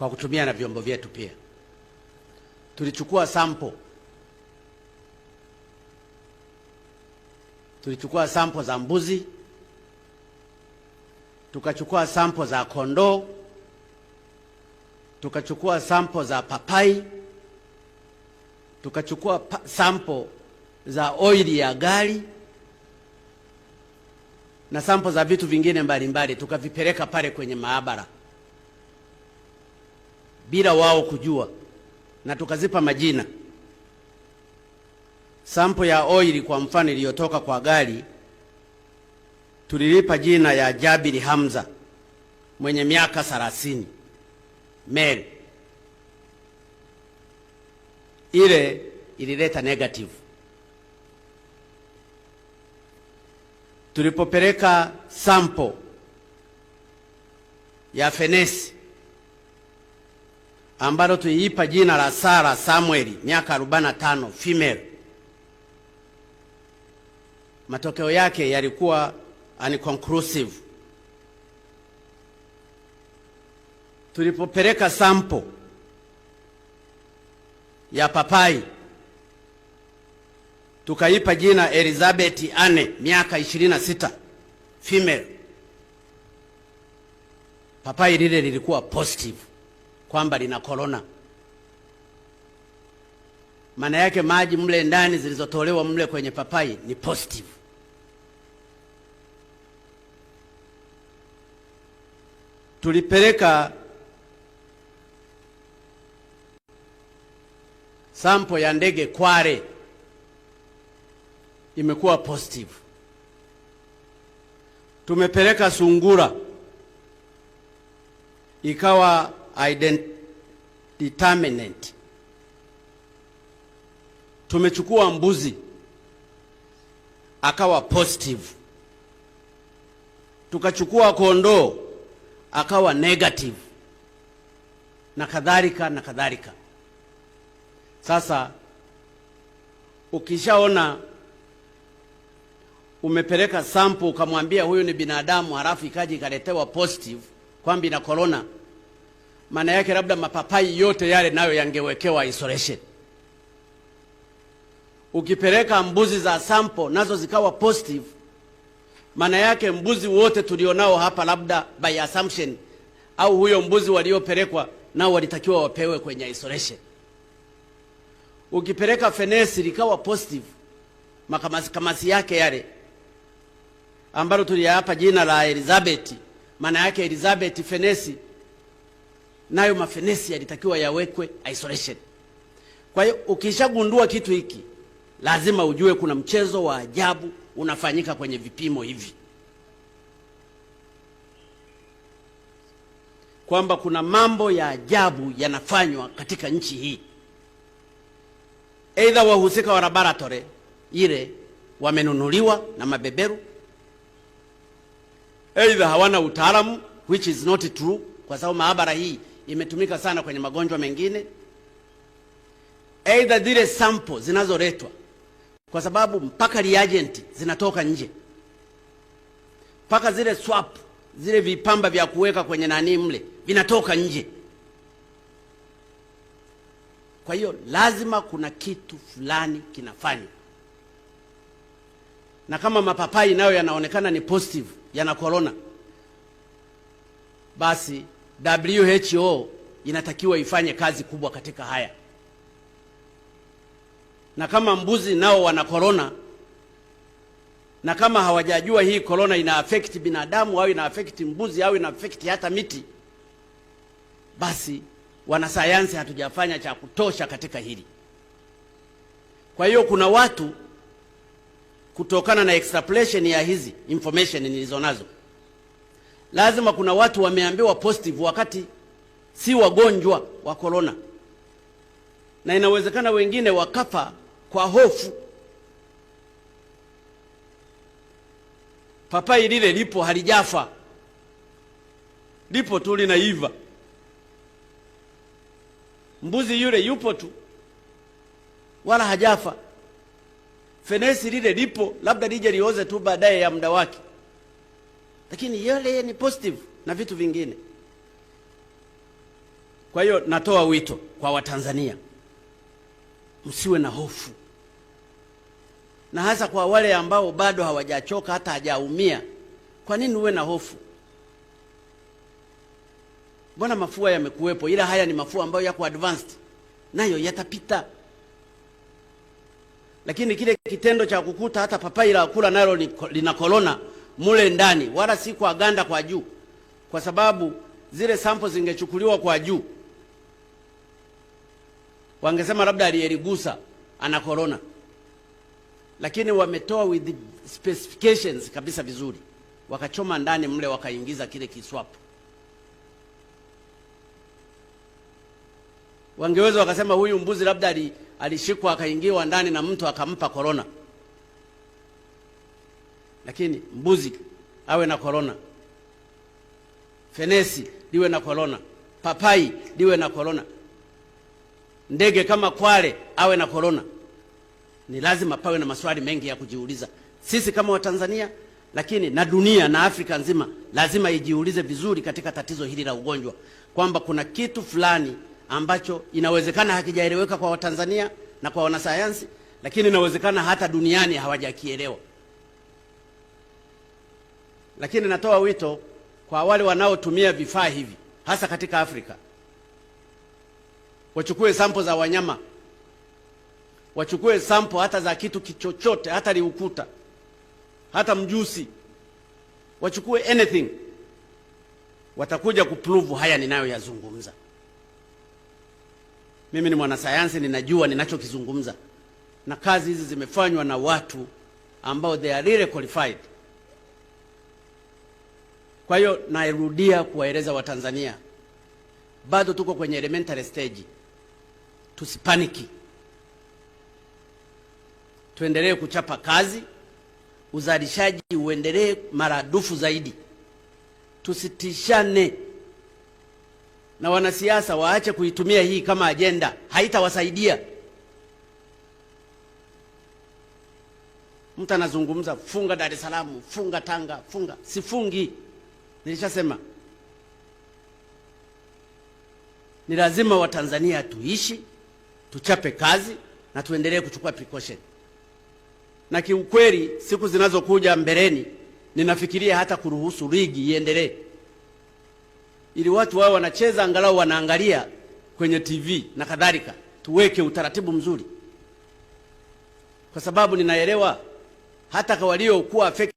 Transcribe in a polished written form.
kwa kutumia na vyombo vyetu pia. Tulichukua sample za mbuzi, tukachukua sample za kondoo, tukachukua sample za papai, tukachukua sample za oili ya gari na sample za vitu vingine mbalimbali, tukavipeleka pale kwenye maabara bila wao kujua, na tukazipa majina. Sample ya oili kwa mfano iliyotoka kwa gari tulilipa jina ya Jabiri Hamza mwenye miaka 30, male. Ile ilileta negative. Tulipopeleka sample ya fenesi ambalo tuliipa jina la Sara Samuel miaka 45, female, matokeo yake yalikuwa unconclusive. Tulipopeleka sample ya papai tukaipa jina Elizabeth Anne miaka 26, female, papai lile lilikuwa positive kwamba lina corona. Maana yake maji mle ndani zilizotolewa mle kwenye papai ni positive. Tulipeleka sample ya ndege kware, imekuwa positive. Tumepeleka sungura, ikawa determinant. Tumechukua mbuzi, akawa positive. Tukachukua kondoo, akawa negative, na kadhalika na kadhalika. Sasa ukishaona umepeleka sample ukamwambia huyu ni binadamu, halafu ikaji ikaletewa positive kwamba ina corona, maana yake labda mapapai yote yale nayo yangewekewa isolation. Ukipeleka mbuzi za sample nazo zikawa positive, maana yake mbuzi wote tulionao hapa labda by assumption, au huyo mbuzi waliopelekwa nao walitakiwa wapewe kwenye isolation. Ukipeleka fenesi likawa positive, makamasi yake yale ambalo tuliyapa jina la Elizabeth, maana yake Elizabeth fenesi, nayo mafenesi yalitakiwa yawekwe isolation. Kwa hiyo ukishagundua kitu hiki, lazima ujue kuna mchezo wa ajabu unafanyika kwenye vipimo hivi, kwamba kuna mambo ya ajabu yanafanywa katika nchi hii. Either wahusika wa laboratory ile wamenunuliwa na mabeberu, either hawana utaalamu, which is not true, kwa sababu maabara hii imetumika sana kwenye magonjwa mengine. Either zile sample zinazoletwa, kwa sababu mpaka reagent zinatoka nje, mpaka zile swap, zile vipamba vya kuweka kwenye nani mle vinatoka nje. Kwa hiyo lazima kuna kitu fulani kinafanywa. Na kama mapapai nayo yanaonekana ni positive, yana corona, basi WHO inatakiwa ifanye kazi kubwa katika haya. Na kama mbuzi nao wana corona, na kama hawajajua hii corona ina affect binadamu au ina affect mbuzi au ina affect hata miti, basi wanasayansi hatujafanya cha kutosha katika hili. Kwa hiyo kuna watu, kutokana na extrapolation ya hizi information nilizonazo, lazima kuna watu wameambiwa positive wakati si wagonjwa wa corona, na inawezekana wengine wakafa kwa hofu. Papai lile lipo halijafa, lipo tu linaiva. Mbuzi yule yupo tu wala hajafa. Fenesi lile lipo, labda lije lioze tu baadaye ya muda wake, lakini yale ni positive na vitu vingine. Kwa hiyo natoa wito kwa Watanzania, msiwe na hofu, na hasa kwa wale ambao bado hawajachoka hata hajaumia. Kwa nini uwe na hofu? Mbona mafua yamekuwepo, ila haya ni mafua ambayo yako advanced, nayo yatapita. Lakini kile kitendo cha kukuta hata papai la kula nalo lina corona mule ndani, wala si kwa ganda kwa juu, kwa sababu zile sample zingechukuliwa kwa juu, wangesema labda aliyeligusa ana corona, lakini wametoa with the specifications kabisa vizuri, wakachoma ndani mle, wakaingiza kile kiswapu. Wangeweza wakasema huyu mbuzi labda alishikwa akaingiwa ndani na mtu akampa corona, lakini mbuzi awe na corona, fenesi liwe na corona, papai liwe na corona, ndege kama kwale awe na corona. Ni lazima pawe na maswali mengi ya kujiuliza sisi kama Watanzania, lakini na dunia na Afrika nzima lazima ijiulize vizuri katika tatizo hili la ugonjwa, kwamba kuna kitu fulani ambacho inawezekana hakijaeleweka kwa Watanzania na kwa wanasayansi, lakini inawezekana hata duniani hawajakielewa. Lakini natoa wito kwa wale wanaotumia vifaa hivi, hasa katika Afrika, wachukue sample za wanyama, wachukue sample hata za kitu kichochote, hata liukuta, hata mjusi, wachukue anything, watakuja kuprove haya ninayoyazungumza. Mimi ni mwanasayansi, ninajua ninachokizungumza, na kazi hizi zimefanywa na watu ambao they are really qualified. Kwa hiyo nairudia kuwaeleza Watanzania, bado tuko kwenye elementary stage, tusipaniki, tuendelee kuchapa kazi, uzalishaji uendelee maradufu zaidi, tusitishane, na wanasiasa waache kuitumia hii kama ajenda, haitawasaidia. Mtu anazungumza funga Dar es Salaam, funga Tanga, funga. Sifungi, nilishasema ni lazima Watanzania tuishi, tuchape kazi na tuendelee kuchukua precaution. Na kiukweli siku zinazokuja mbeleni, ninafikiria hata kuruhusu ligi iendelee, ili watu wao wanacheza angalau wanaangalia kwenye TV na kadhalika. Tuweke utaratibu mzuri, kwa sababu ninaelewa hata kwa waliokuwa affected